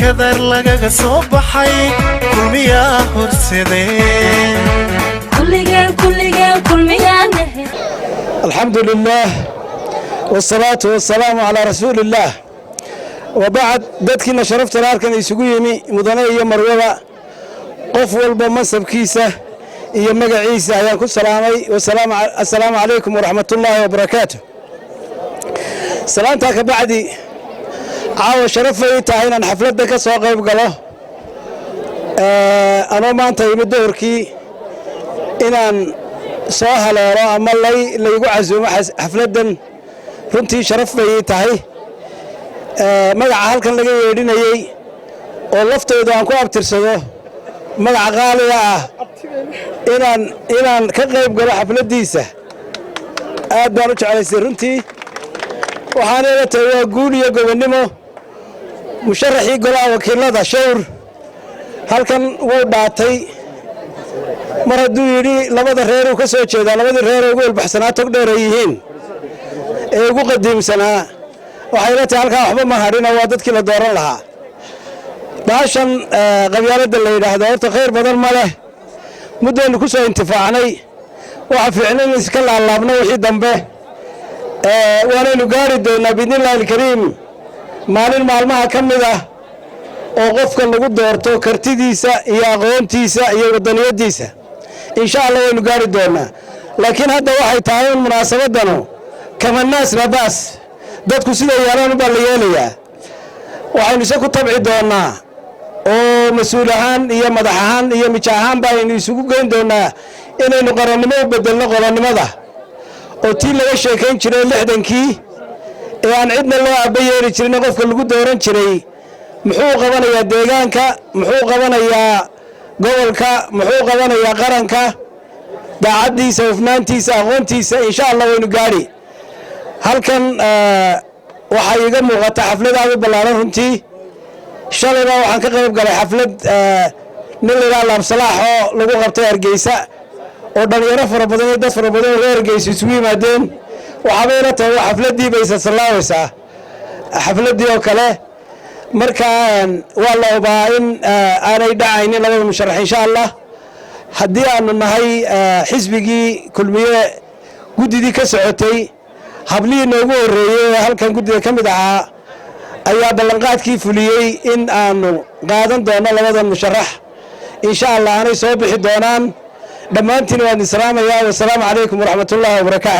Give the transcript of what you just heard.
kadar lagaga soo baxay kulmiyaa horsadeen kulmiyaa alxamdulillaah wasalaatu wasalaamu calaa rasuulillaah وبعد دتكنا شرفت لاركن يسوقيني مدنية مروة قف والبمنصب كيسة يمجع عيسى ياكل سلامي السلام عليكم ورحمة الله وبركاته. سلامتك بعدي عاو شرفي تعينا حفلة دك سواق يبقى أنا ما أنت يمدور كي إن سهل را أما اللي يقع عزوم حفلة دن رنتي شرفي تعي magaca halkan laga yeedhinayay oo laftooda aan ku abtirsado magaca qaaliga ah inaan ka qayb galo xafladiisa aad baan u jeclaystay runtii waxaan ila tahay waa guul iyo gobonimo musharaxii golaha wakiilada shawr halkan wuu dhaatay mar hadduu yidhi labada reer uu ka soo jeedaa labadii reer ugu ilbaxsanaa tog dheer ay yihiin ee ugu qadiimsanaa waxay la tahay halka waxba ma hadhina waa dadkii la dooran lahaa baashan qabyaaladda la yiraahdo horta khayr badan ma leh muddo ku soo intifaacnay waxa fiicnay in iska laalaabno wixii dambe waanaynu gaari doonaa bidnillaahi alkariim maalin maalmaha ka mid ah oo qofka lagu doorto kartidiisa iyo aqoontiisa iyo wadaniyadiisa insha Allah waynu gaari doonaa laakiin hadda waxay tahay munaasabadano kama naas rabaas dadku sida yaalaan u balayeelaya waxaynu ku tabci doonaa oo mas'uul ahaan iyo madax ahaan iyo mijax ahaan baynu isugu geyn doonaa inaynu qarannimo u bedelno qolanimada oo tii laga sheekayn jiray 60kii ee aan cidna loo abayeeri jirin qofka lagu dooran jiray muxuu qabanayaa deegaanka muxuu qabanayaa gobolka muxuu qabanayaa qaranka daacadiisa hufnaantiisa aqoontiisa insha Allah waynu gaari halkan waxay iga muuqata xaflad aad u ballaaran runtii shalayba waxaan ka qayb galay xaflad nin la laab salaax oo lagu qabtay Hargeysa oo dhalinyaro fara badan iyo dad fara badan oo Hargeysa isugu yimaadeen waxa bay la tahay xafladii bay salaawaysaa xafladii oo kale marka waa la hubaa in aanay dhacaynin labada musharax insha Allah haddii aanu nahay xisbigii kulmiye gudidii ka socotay hablii noogu horeeyay halkan guddiga ka mid ahaa ayaa ballanqaadkii fuliyay in aanu qaadan doono labada musharax insha Allah aanay soo bixi doonaan dhammaantiin waan islaamayaa wa salaamu calaykum wa rahmatullahi wa barakaatuh.